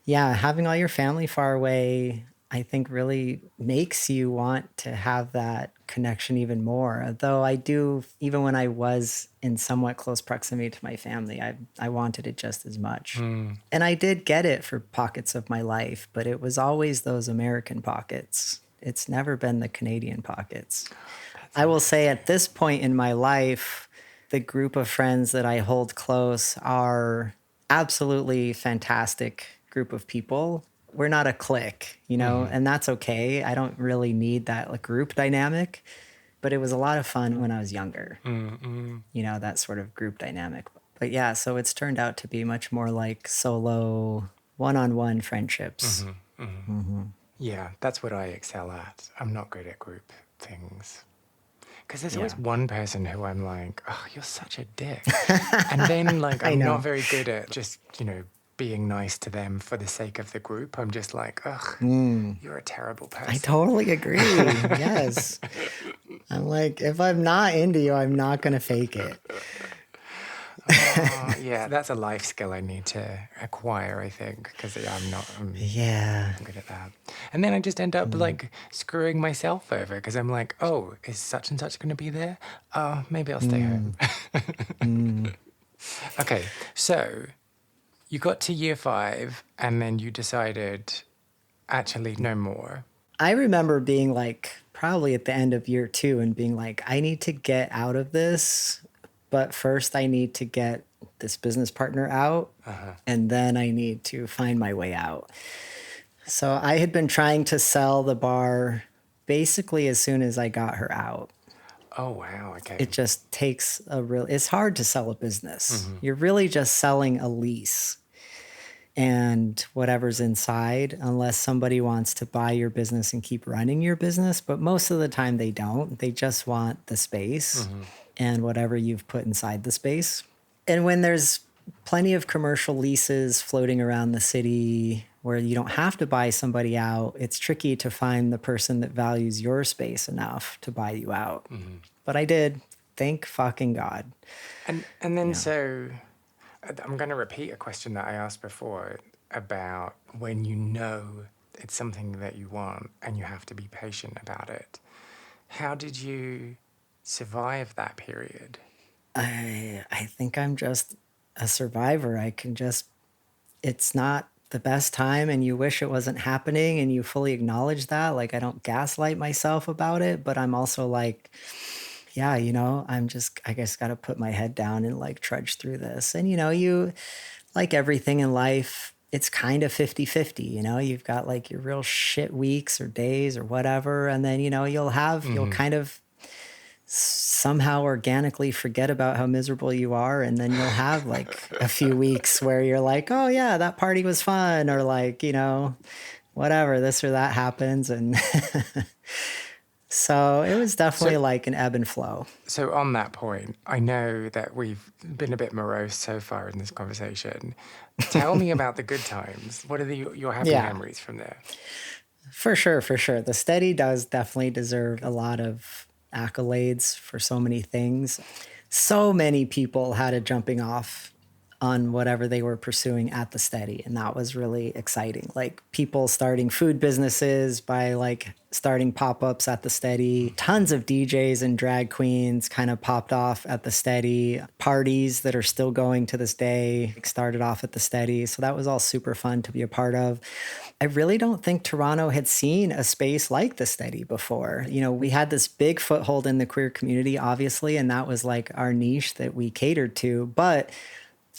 A: Yeah, having all your family far away, I think really makes you want to have that connection even more. Though I do, even when I was in somewhat close proximity to my family, I wanted it just as much. And I did get it for pockets of my life, but it was always those American pockets. It's never been the Canadian pockets. I will say at this point in my life, the group of friends that I hold close are absolutely fantastic group of people. We're not a clique, you know, and that's okay. I don't really need that like group dynamic, but it was a lot of fun when I was younger, you know, that sort of group dynamic. But yeah, so it's turned out to be much more like solo, one-on-one friendships.
B: Yeah, that's what I excel at. I'm not good at group things. Because there's always
A: Yeah.
B: one person who I'm like, oh, you're such a dick. And then, like,
A: I
B: I'm not
A: know.
B: very good at just, being nice to them for the sake of the group. I'm just like, ugh, you're a terrible person.
A: I totally agree. Yes. I'm like, if I'm not into you, I'm not going to fake it.
B: Yeah, that's a life skill I need to acquire, I think, because I'm not
A: Yeah.
B: good at that. And then I just end up like screwing myself over because I'm like, oh, is such and such going to be there? Oh, maybe I'll stay home. Okay, so you got to year 5 and then you decided, actually, no more.
A: I remember being like, probably at the end of year 2 and being like, I need to get out of this, but first I need to get this business partner out, and then I need to find my way out. So I had been trying to sell the bar basically as soon as I got her out.
B: Oh, wow, okay.
A: It just takes it's hard to sell a business. You're really just selling a lease and whatever's inside, unless somebody wants to buy your business and keep running your business. But most of the time they don't. They just want the space and whatever you've put inside the space. And when there's plenty of commercial leases floating around the city where you don't have to buy somebody out, it's tricky to find the person that values your space enough to buy you out. But I did. Thank fucking God.
B: And then so I'm going to repeat a question that I asked before about when you know it's something that you want and you have to be patient about it. How did you survive that period?
A: I think I'm just a survivor. It's not the best time and you wish it wasn't happening and you fully acknowledge that. Like, I don't gaslight myself about it, but I'm also like, yeah, I guess got to put my head down and like trudge through this. And, like everything in life, it's kind of 50-50. You've got like your real shit weeks or days or whatever. And then, you'll kind of somehow organically forget about how miserable you are. And then you'll have like a few weeks where you're like, oh, yeah, that party was fun. Or like, whatever, this or that happens. And so it was definitely
B: So,
A: like an ebb and flow.
B: so on that point, I know that we've been a bit morose so far in this conversation. Tell me about the good times. What are your happy
A: Yeah,
B: memories from there?
A: for sure, for sure. The steady does definitely deserve a lot of accolades for so many things. So many people had a jumping off on whatever they were pursuing at the steady, and that was really exciting. Like people starting food businesses by like starting pop-ups at the steady. Tons of DJs and drag queens kind of popped off at the steady. Parties that are still going to this day started off at the steady, so that was all super fun to be a part of. I really don't think Toronto had seen a space like the steady before. We had this big foothold in the queer community, obviously, and that was like our niche that we catered to. But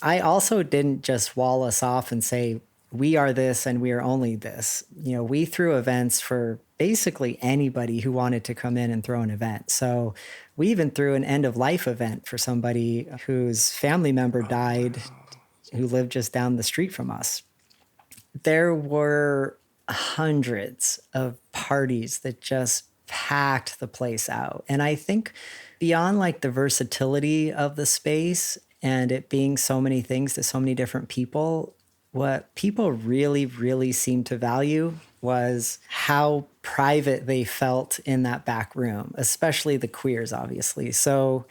A: I also didn't just wall us off and say, we are this and we are only this. We threw events for basically anybody who wanted to come in and throw an event. So we even threw an end of life event for somebody whose family member died who lived just down the street from us. There were hundreds of parties that just packed the place out. And I think beyond like the versatility of the space and it being so many things to so many different people, what people really, really seemed to value was how private they felt in that back room, especially the queers, obviously. So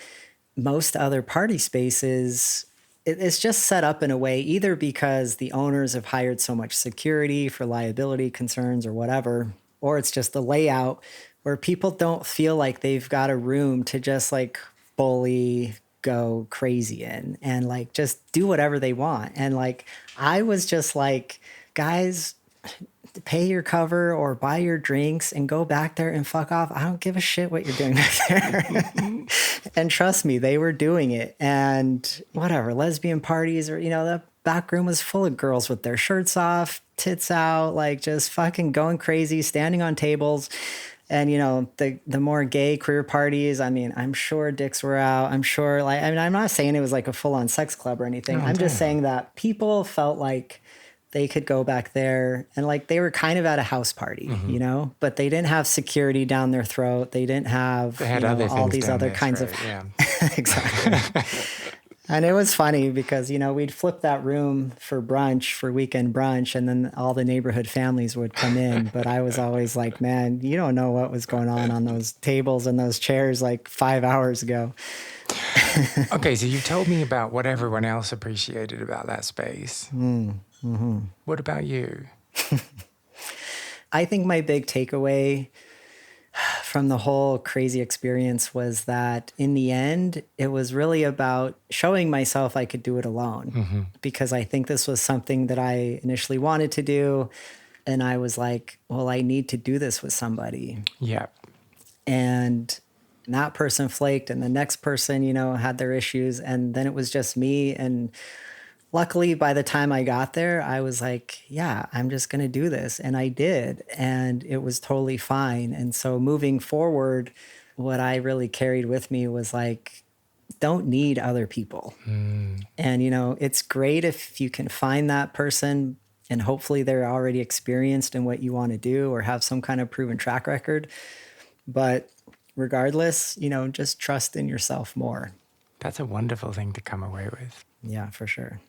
A: most other party spaces, it's just set up in a way either because the owners have hired so much security for liability concerns or whatever, or it's just the layout where people don't feel like they've got a room to just like fully go crazy in and like just do whatever they want. And like I was just like, guys, pay your cover or buy your drinks and go back there and fuck off. I don't give a shit what you're doing back there. And trust me, they were doing it. And whatever, lesbian parties or, the back room was full of girls with their shirts off, tits out, like just fucking going crazy, standing on tables. And, the more gay queer parties, I mean, I'm sure dicks were out. I'm sure I'm not saying it was like a full on sex club or anything. I'm just saying that people felt like they could go back there and like they were kind of at a house party, but they didn't have security down their throat. They didn't have
B: They had other
A: all
B: things
A: these
B: down
A: other
B: their
A: kinds
B: throat,
A: of
B: yeah.
A: exactly. And it was funny because, we'd flip that room for brunch, for weekend brunch, and then all the neighborhood families would come in. But I was always like, man, you don't know what was going on those tables and those chairs like 5 hours ago.
B: Okay, so you told me about what everyone else appreciated about that space. What about you?
A: I think my big takeaway from the whole crazy experience was that in the end, it was really about showing myself I could do it alone. Because I think this was something that I initially wanted to do. And I was like, well, I need to do this with somebody.
B: Yeah.
A: And that person flaked and the next person, had their issues. And then it was just me. And luckily, by the time I got there, I was like, yeah, I'm just going to do this. And I did. And it was totally fine. And so moving forward, what I really carried with me was like, don't need other people. And, it's great if you can find that person and hopefully they're already experienced in what you want to do or have some kind of proven track record. But regardless, just trust in yourself more.
B: That's a wonderful thing to come away with.
A: Yeah, for sure.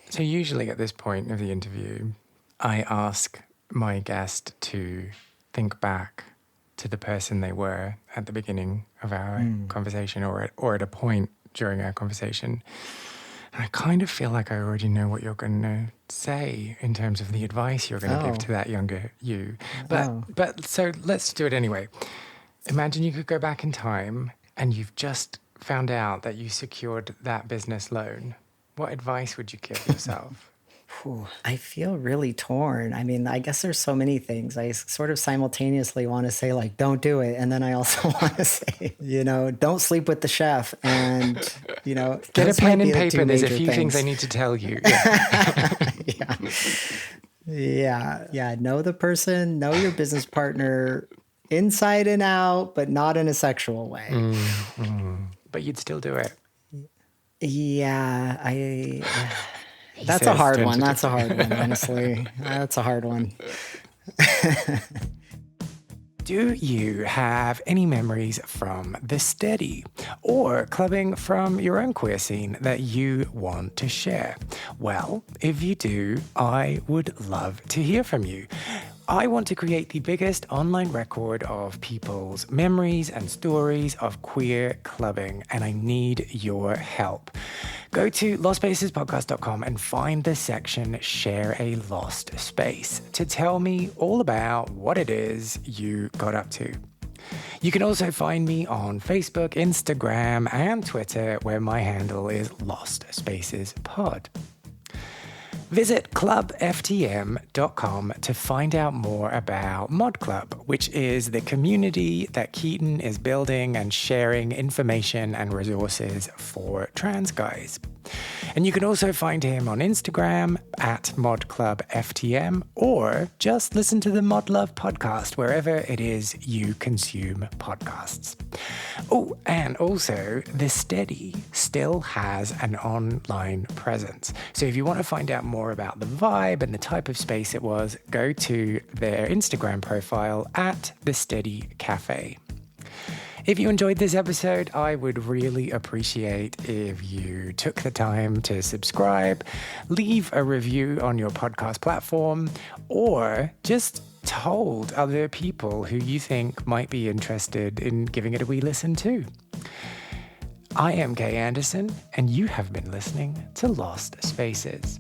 B: So usually at this point of the interview, I ask my guest to think back to the person they were at the beginning of our conversation or at a point during our conversation. And I kind of feel like I already know what you're going to say in terms of the advice you're going to give to that younger you. But so let's do it anyway. Imagine you could go back in time and you've just found out that you secured that business loan. What advice would you give yourself?
A: Whew, I feel really torn. I mean, I guess there's so many things. I sort of simultaneously want to say, like, don't do it. And then I also want to say, don't sleep with the chef. And,
B: Get a
A: those might
B: pen
A: be
B: and
A: the
B: paper.
A: two
B: There's a
A: major
B: few things I
A: things.
B: need to tell you. Yeah.
A: Yeah. Yeah. Yeah. Know the person, know your business partner inside and out, but not in a sexual way.
B: But you'd still do it.
A: Yeah.
B: He
A: That's a
B: says
A: hard one. That's a
B: tentatively.
A: hard one, honestly. That's a hard one.
B: Do you have any memories from the steady or clubbing from your own queer scene that you want to share? Well, if you do, I would love to hear from you. I want to create the biggest online record of people's memories and stories of queer clubbing, and I need your help. Go to lostspacesPodcast.com and find the section Share a Lost Space to tell me all about what it is you got up to. You can also find me on Facebook, Instagram, and Twitter, where my handle is Lost Spaces Pod. Visit clubftm.com to find out more about Mod Club, which is the community that Keaton is building and sharing information and resources for trans guys. And you can also find him on Instagram at ModClubFTM, or just listen to the Mod Love podcast wherever it is you consume podcasts. Oh, and also The Steady still has an online presence. So if you want to find out more about the vibe and the type of space it was, go to their Instagram profile at The Steady Cafe. If you enjoyed this episode, I would really appreciate if you took the time to subscribe, leave a review on your podcast platform, or just told other people who you think might be interested in giving it a wee listen too. I am Kay Anderson, and you have been listening to Lost Spaces.